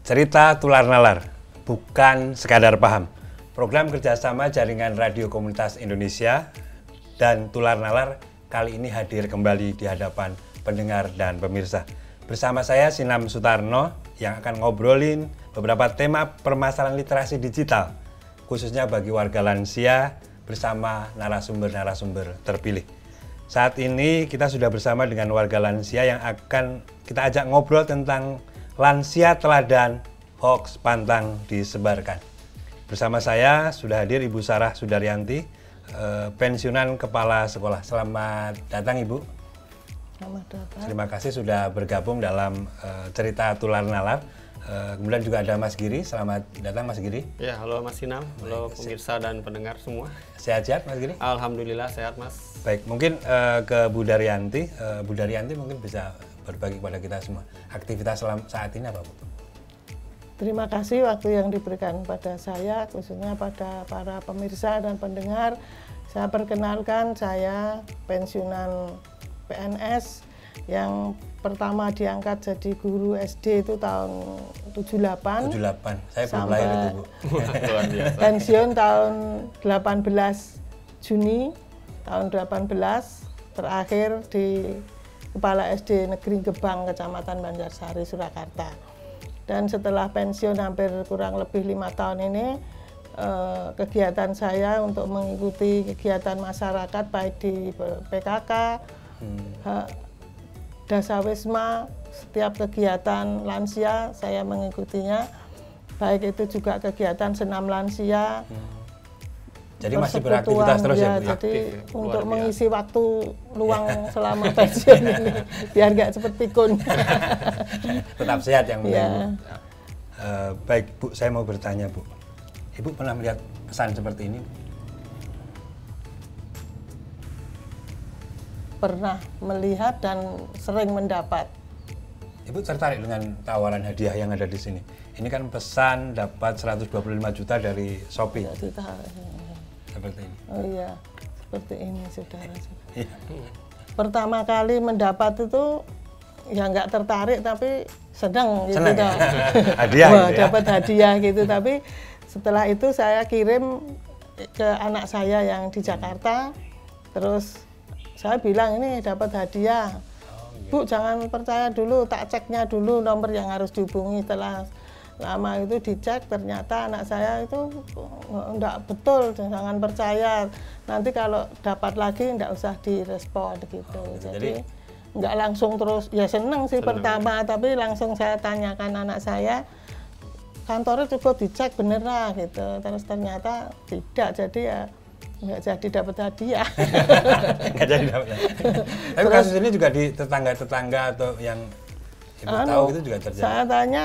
Cerita Tular Nalar, bukan sekadar paham. Program kerjasama Jaringan Radio Komunitas Indonesia dan Tular Nalar kali ini hadir kembali di hadapan pendengar dan pemirsa. Bersama saya Sinam Sutarno yang akan ngobrolin beberapa tema permasalahan literasi digital, khususnya bagi warga lansia bersama narasumber-narasumber terpilih. Saat ini kita sudah bersama dengan warga lansia yang akan kita ajak ngobrol tentang lansia teladan, hoax pantang disebarkan. Bersama saya sudah hadir Ibu Sarah Sudaryanti, pensiunan kepala sekolah. Selamat datang Ibu. Selamat datang. Terima kasih sudah bergabung dalam cerita Tular Nalar. Kemudian juga ada Mas Giri. Selamat datang Mas Giri. Ya, halo Mas Sinam, halo pemirsa dan pendengar semua. Sehat-sehat Mas Giri? Alhamdulillah sehat Mas. Baik, mungkin ke Bu Daryanti. Bu Daryanti mungkin bisa berbagi kepada kita semua. Aktivitas saat ini apa Bu? Terima kasih waktu yang diberikan pada saya, khususnya pada para pemirsa dan pendengar. Saya perkenalkan, saya pensiunan PNS yang pertama diangkat jadi guru SD itu tahun 78. 78, saya belum lahir itu Bu. Luar biasa. Pensiun tahun 18 Juni tahun 18, terakhir di Kepala SD Negeri Gebang, Kecamatan Banjarsari, Surakarta. Dan setelah pensiun hampir kurang lebih 5 tahun ini, kegiatan saya untuk mengikuti kegiatan masyarakat baik di PKK, Dasawisma, setiap kegiatan lansia saya mengikutinya, baik itu juga kegiatan senam lansia. Jadi masih beraktivitas terus ya Bu? Jadi Aktif, ya. untuk Luar mengisi waktu luang selama pensiun ini, biar nggak cepet pikun. Tetap sehat yang penting Ya. Bu. Baik Bu, saya mau bertanya Bu. Ibu pernah melihat pesan seperti ini? Pernah melihat dan sering mendapat. Ibu tertarik dengan tawaran hadiah yang ada di sini. Ini kan pesan dapat 125 juta dari Shopee. Ya, Seperti ini. oh iya, seperti ini saudara. Iya. Pertama kali mendapat itu ya nggak tertarik tapi senang gitu. Senang ya? toh. Hadiah Wah, gitu ya? dapat hadiah gitu. Tapi setelah itu saya kirim ke anak saya yang di Jakarta. Terus saya bilang ini dapat hadiah. Bu, jangan percaya dulu, tak ceknya dulu nomor yang harus dihubungi. Setelah lama itu dicek, ternyata anak saya itu enggak betul, jangan percaya. Nanti kalau dapat lagi enggak usah direspon gitu. Jadi enggak langsung terus, ya seneng sih pertama, tapi langsung saya tanyakan anak saya, kantornya coba dicek bener lah gitu. Terus ternyata tidak, jadi ya nggak jadi dapat hadiah. Nggak jadi dapat. Tapi kasus ini juga di tetangga-tetangga atau yang Ibu tahu itu juga terjadi? Saya tanya,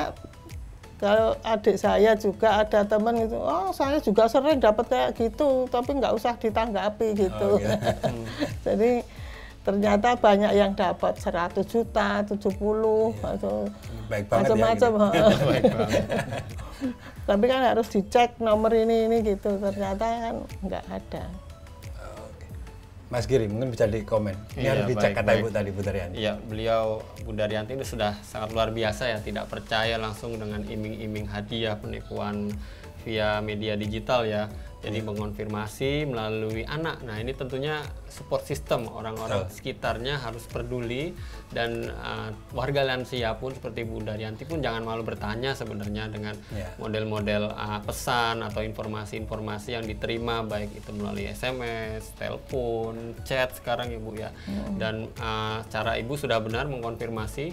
kalau adik saya juga ada teman gitu, oh saya juga sering dapat kayak gitu, tapi nggak usah ditanggapi gitu. Oh, gitu. Jadi ternyata banyak yang dapat 100 juta, 70 atau Baik banget macam-macam. ya. Gitu. Baik banget. Tapi kan harus dicek nomor ini gitu, ternyata kan nggak ada. Oke. Mas Giri mungkin bisa dikomen. Ini Iya, harus dicek baik, kata baik. Ibu tadi Bu Daryanti. Iya, beliau Bu Daryanti ini sudah sangat luar biasa ya, tidak percaya langsung dengan iming-iming hadiah penipuan via media digital ya. Jadi mengonfirmasi melalui anak. Nah, ini tentunya support system orang-orang sekitarnya harus peduli, dan warga lansia pun seperti Bu Daryanti pun jangan malu bertanya sebenarnya dengan model-model pesan atau informasi-informasi yang diterima, baik itu melalui SMS, telepon, chat sekarang ya Bu ya. Dan cara Ibu sudah benar mengkonfirmasi,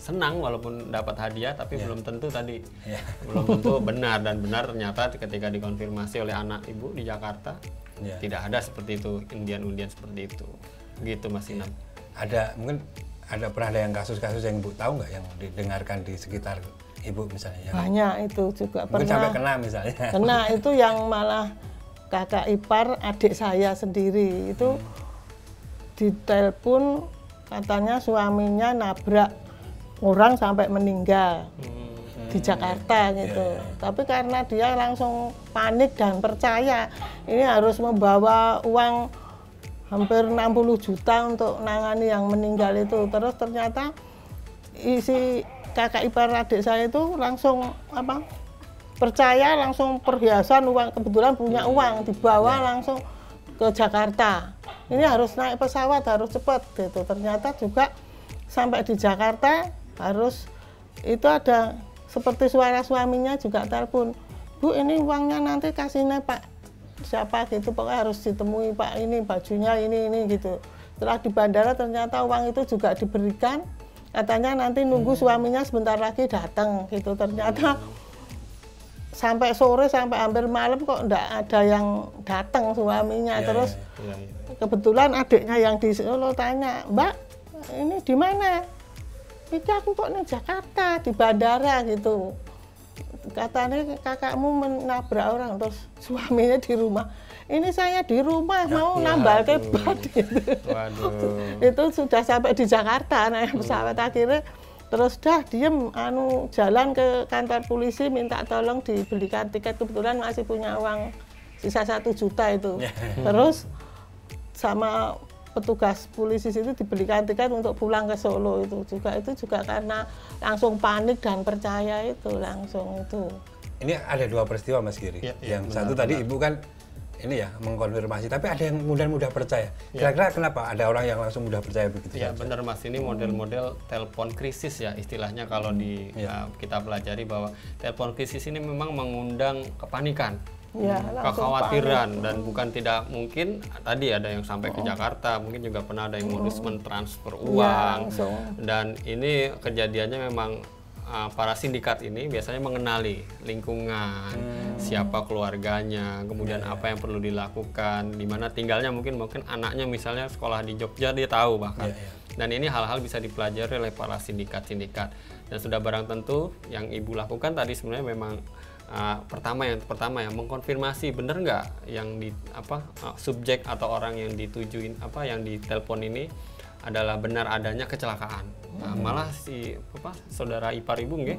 senang walaupun dapat hadiah, tapi belum tentu tadi belum tentu benar, dan benar ternyata ketika dikonfirmasi oleh anak Ibu di Jakarta tidak ada seperti itu, undian-undian seperti itu. Gitu Mas Sinam. Mungkin pernah ada yang kasus-kasus yang Ibu tahu nggak yang didengarkan di sekitar Ibu misalnya? Banyak itu juga Mungkin pernah. sampai kena misalnya. Kena itu yang malah kakak ipar adik saya sendiri itu ditelepon katanya suaminya nabrak orang sampai meninggal di Jakarta gitu. Tapi karena dia langsung panik dan percaya ini harus membawa uang hampir 60 juta untuk nangani yang meninggal itu. Terus ternyata isi kakak ipar adik saya itu langsung apa percaya, langsung perhiasan uang, kebetulan punya uang, dibawa langsung ke Jakarta. Ini harus naik pesawat, harus cepat gitu. Ternyata juga sampai di Jakarta harus itu ada seperti suara suaminya juga telepon, Bu ini uangnya nanti kasihnya Pak siapa gitu, pokoknya harus ditemui Pak ini bajunya ini gitu. Setelah di bandara ternyata uang itu juga diberikan, katanya nanti nunggu suaminya sebentar lagi datang gitu. Ternyata sampai sore, sampai hampir malam kok enggak ada yang datang suaminya. Terus kebetulan adiknya yang di Solo tanya, Mbak ini di mana? Ini aku kok di Jakarta, di bandara gitu. Katanya kakakmu menabrak orang, terus suaminya di rumah. Ini saya di rumah mau nambal kebat gitu. Waduh. Itu sudah sampai di Jakarta naik pesawat akhirnya. Terus dah diem jalan ke kantor polisi minta tolong dibelikan tiket, kebetulan masih punya uang sisa 1 juta itu. Terus sama petugas polisi itu dibelikan tiket untuk pulang ke Solo itu juga karena langsung panik dan percaya itu langsung itu. Ini ada 2 peristiwa Mas Giri. Yang satu tadi Ibu kan ini ya mengkonfirmasi, tapi ada yang mudah percaya. Kira-kira kenapa ada orang yang langsung mudah percaya begitu? Ya benar Mas, ini model-model telepon krisis ya istilahnya kalau di kita pelajari bahwa telepon krisis ini memang mengundang kepanikan. Kekhawatiran dan bukan tidak mungkin tadi ada yang sampai ke Jakarta, mungkin juga pernah ada yang modus mentransfer uang dan ini kejadiannya memang para sindikat ini biasanya mengenali lingkungan, siapa keluarganya, kemudian apa yang perlu dilakukan, di mana tinggalnya mungkin anaknya misalnya sekolah di Jogja dia tahu bahkan. Dan ini hal-hal bisa dipelajari oleh para sindikat-sindikat. Dan sudah barang tentu yang Ibu lakukan tadi sebenarnya memang pertama ya mengkonfirmasi benar nggak yang di subjek atau orang yang ditujuin yang ditelepon ini adalah benar adanya kecelakaan. Malah si saudara ipar Ibu nggih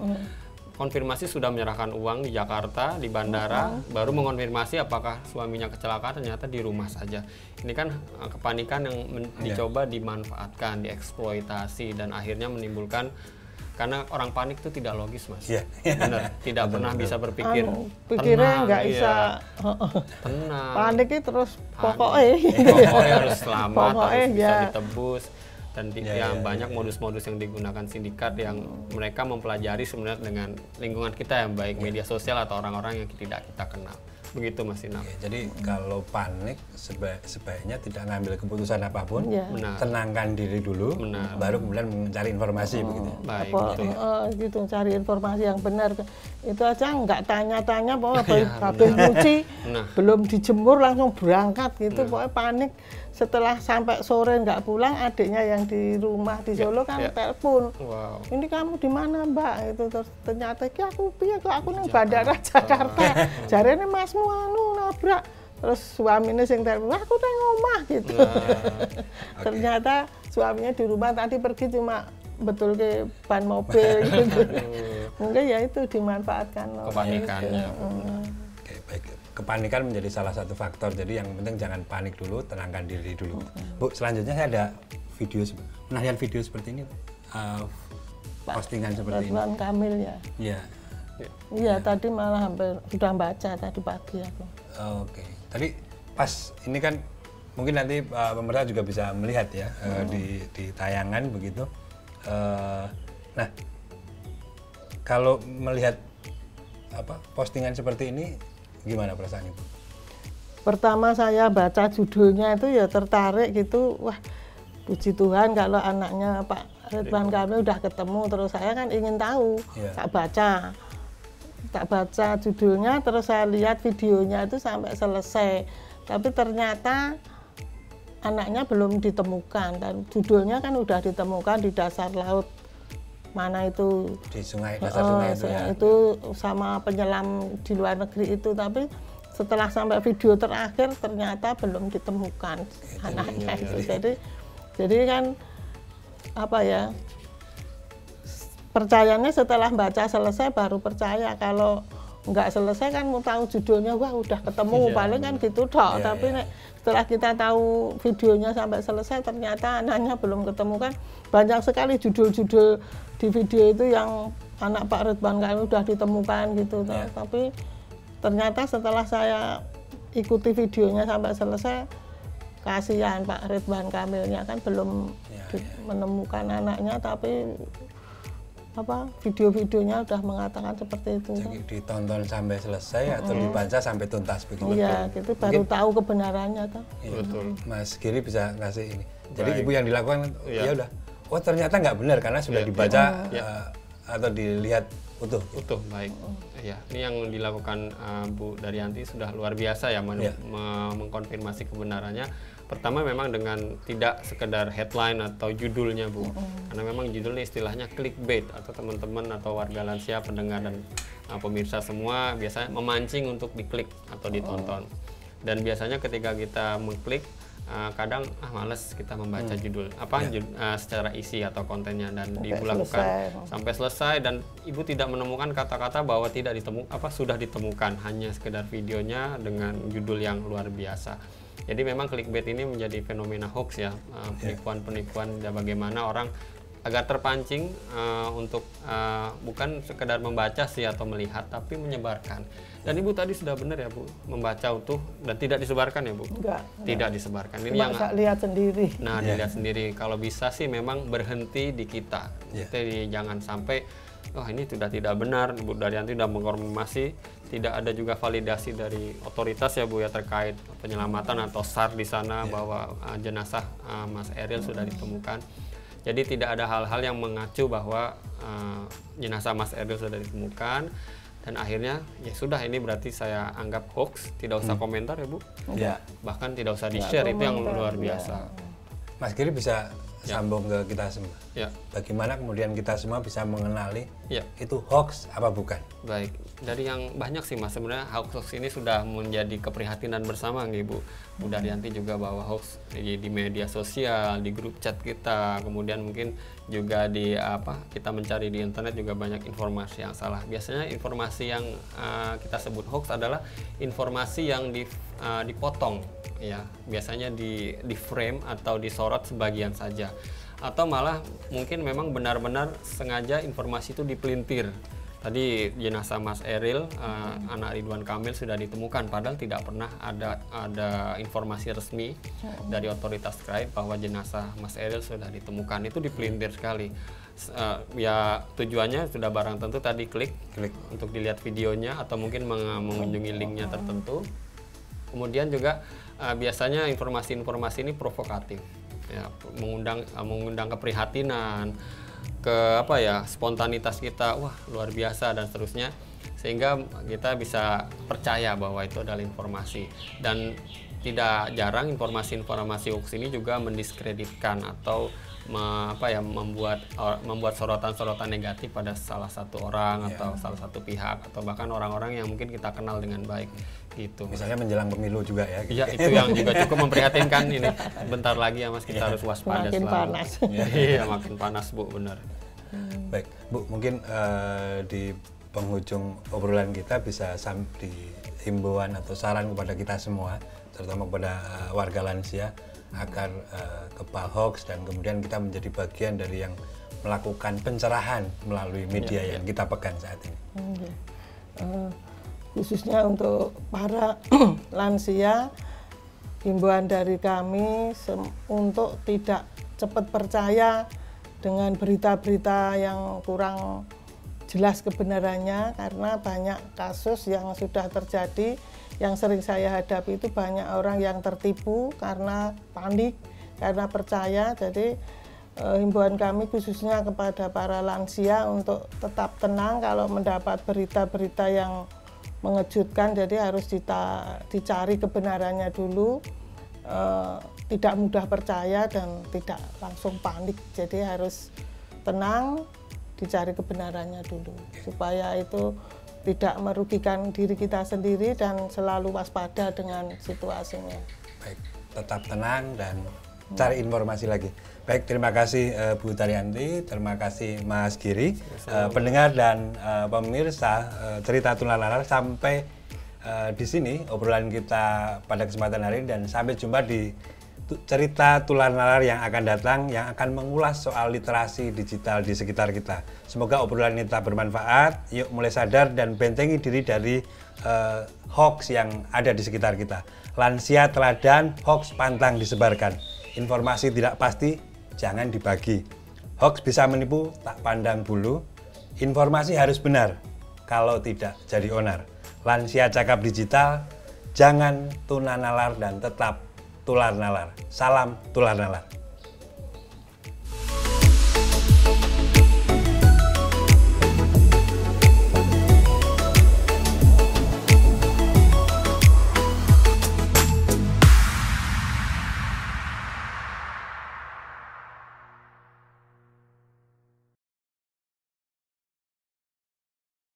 konfirmasi sudah menyerahkan uang di Jakarta di bandara, baru mengonfirmasi apakah suaminya kecelakaan, ternyata di rumah saja. Ini kan kepanikan yang dicoba dimanfaatkan, dieksploitasi dan akhirnya menimbulkan. Karena orang panik itu tidak logis Mas, benar, tidak pernah bisa berpikir pikirnya nggak bisa tenang, panik itu terus pokoknya harus selamat, harus bisa ditebus dan banyak modus-modus yang digunakan sindikat yang mereka mempelajari sebenarnya dengan lingkungan kita yang baik media sosial atau orang-orang yang tidak kita kenal. Begitu Mas Inam. Jadi kalau panik sebaiknya tidak ngambil keputusan apapun, tenangkan diri dulu, baru kemudian mencari informasi begitu. Baik, gitu cari informasi yang benar. Itu aja nggak tanya-tanya bahwa habis nyuci belum dijemur langsung berangkat gitu, pokoknya panik. Setelah sampai sore nggak pulang, adiknya yang di rumah di Solo kan telepon. Ini kamu di mana Mbak? Itu terus ternyata aku nih bandara Jakarta. Jarene masmu nabrak. Terus suaminya sing telepon, aku teh ngomah gitu. Ternyata suaminya di rumah tadi pergi cuma betul ke ban mobil gitu. Mungkin ya itu dimanfaatkan. Kepanikannya. Oke, baik. Kepanikan menjadi salah satu faktor, jadi yang penting jangan panik dulu, tenangkan diri dulu. Bu, selanjutnya saya ada video, penayangan video seperti ini, postingan seperti ini. Ridwan Kamil ya. Iya, tadi malah hampir sudah baca tadi pagi aku. Oke, tadi pas ini kan mungkin nanti pemerintah juga bisa melihat ya di tayangan begitu. Nah, kalau melihat postingan seperti ini, gimana perasaan Ibu? Pertama saya baca judulnya itu ya tertarik gitu, wah puji Tuhan kalau anaknya Pak Ridwan Kamil udah ketemu, terus saya kan ingin tahu, tak baca judulnya, terus saya lihat videonya itu sampai selesai, tapi ternyata anaknya belum ditemukan dan judulnya kan udah ditemukan di dasar laut. Mana itu di sungai, dasar sungai itu ya. Itu sama penyelam di luar negeri itu, tapi setelah sampai video terakhir ternyata belum ditemukan anaknya itu. Jadi kan percayanya setelah baca selesai baru percaya kalau nggak selesai kan mau tahu judulnya, wah udah ketemu paling kan gitu dok. Tapi nek setelah kita tahu videonya sampai selesai ternyata anaknya belum ketemu kan banyak sekali judul-judul di video itu yang anak Pak Ridwan Kamil udah ditemukan gitu. Tapi ternyata setelah saya ikuti videonya sampai selesai, kasihan Pak Ridwan Kamilnya kan belum menemukan anaknya, tapi video-videonya udah mengatakan seperti itu. Jadi ditonton sampai selesai atau dibaca sampai tuntas begitu. Iya, gitu baru tahu kebenarannya toh. Iya. Betul. Mas Giri bisa ngasih ini. Jadi ibu yang dilakukan ya udah, oh ternyata nggak benar karena sudah dibaca atau dilihat utuh. Utuh, baik. Ya, ini yang dilakukan Bu Daryanti sudah luar biasa ya mengkonfirmasi kebenarannya. Pertama memang dengan tidak sekedar headline atau judulnya Bu, karena memang judulnya istilahnya clickbait atau teman-teman atau warga lansia, pendengar dan pemirsa semua biasanya memancing untuk diklik atau ditonton. Dan biasanya ketika kita mengklik, kadang males kita membaca judul secara isi atau kontennya, dan ibu lakukan sampai selesai dan ibu tidak menemukan kata-kata bahwa sudah ditemukan, hanya sekedar videonya dengan judul yang luar biasa. Jadi memang clickbait ini menjadi fenomena hoax ya, penipuan-penipuan dan bagaimana orang agar terpancing untuk bukan sekedar membaca sih atau melihat, tapi menyebarkan. Dan ibu tadi sudah benar ya Bu, membaca utuh dan tidak disebarkan ya Bu? Enggak. Tidak disebarkan. Ini yang lihat sendiri. Nah, dilihat sendiri. Kalau bisa sih memang berhenti di kita. Jadi jangan sampai ini sudah tidak benar. Bu Daryanti sudah mengkonfirmasi, tidak ada juga validasi dari otoritas ya Bu ya terkait penyelamatan atau SAR di sana bahwa jenazah Mas Eril sudah ditemukan. Jadi tidak ada hal-hal yang mengacu bahwa jenazah Mas Eril sudah ditemukan, dan akhirnya ya sudah, ini berarti saya anggap hoax, tidak usah komentar ya Bu. Bahkan tidak usah di-share, itu yang luar biasa. Mas Giri bisa sambung ke kita semua. Bagaimana kemudian kita semua bisa mengenali itu hoax apa bukan? Baik, dari yang banyak sih Mas, sebenarnya hoax ini sudah menjadi keprihatinan bersama nih Bu Daryanti juga, bahwa hoax di media sosial, di grup chat kita, kemudian mungkin juga di kita mencari di internet juga banyak informasi yang salah. Biasanya informasi yang kita sebut hoax adalah informasi yang dipotong ya, biasanya di frame atau disorot sebagian saja, atau malah mungkin memang benar-benar sengaja informasi itu dipelintir. Tadi jenazah Mas Eril, anak Ridwan Kamil sudah ditemukan, padahal tidak pernah ada informasi resmi dari otoritas terkait bahwa jenazah Mas Eril sudah ditemukan. Itu dipelintir sekali. Ya tujuannya sudah barang tentu tadi klik untuk dilihat videonya atau mungkin mengunjungi linknya tertentu. Kemudian juga biasanya informasi-informasi ini provokatif, ya, mengundang keprihatinan, spontanitas kita, wah luar biasa dan seterusnya, sehingga kita bisa percaya bahwa itu adalah informasi. Dan tidak jarang informasi-informasi hoax ini juga mendiskreditkan atau membuat sorotan-sorotan negatif pada salah satu orang atau salah satu pihak, atau bahkan orang-orang yang mungkin kita kenal dengan baik gitu. Misalnya menjelang pemilu juga ya. Iya, itu yang juga cukup memprihatinkan ini. Bentar lagi ya Mas, kita harus waspada makin selalu. Panas. Iya, makin panas Bu, benar. Baik, Bu, mungkin di penghujung obrolan kita bisa di himbauan atau saran kepada kita semua, terutama kepada warga lansia, agar kebal hoax dan kemudian kita menjadi bagian dari yang melakukan pencerahan melalui media yang kita pegang saat ini. Khususnya untuk para lansia, himbauan dari kami untuk tidak cepat percaya dengan berita-berita yang kurang jelas kebenarannya, karena banyak kasus yang sudah terjadi. Yang sering saya hadapi itu banyak orang yang tertipu karena panik, karena percaya. Jadi himbauan kami khususnya kepada para lansia untuk tetap tenang kalau mendapat berita-berita yang mengejutkan. Jadi harus dicari kebenarannya dulu, tidak mudah percaya dan tidak langsung panik. Jadi harus tenang, dicari kebenarannya dulu supaya itu tidak merugikan diri kita sendiri dan selalu waspada dengan situasinya. Baik, tetap tenang dan cari informasi lagi. Baik, terima kasih Bu Daryanti, terima kasih Mas Giri, pendengar dan pemirsa cerita tular nalar. Sampai di sini obrolan kita pada kesempatan hari ini, dan sampai jumpa di cerita tular nalar yang akan datang, yang akan mengulas soal literasi digital di sekitar kita. Semoga obrolan ini tetap bermanfaat. Yuk mulai sadar dan bentengi diri dari hoax yang ada di sekitar kita. Lansia teladan, hoax pantang disebarkan. Informasi tidak pasti, jangan dibagi. Hoax bisa menipu, tak pandang bulu. Informasi harus benar, kalau tidak jadi onar. Lansia cakap digital, jangan tuna nalar dan tetap tular nalar. Salam tular nalar.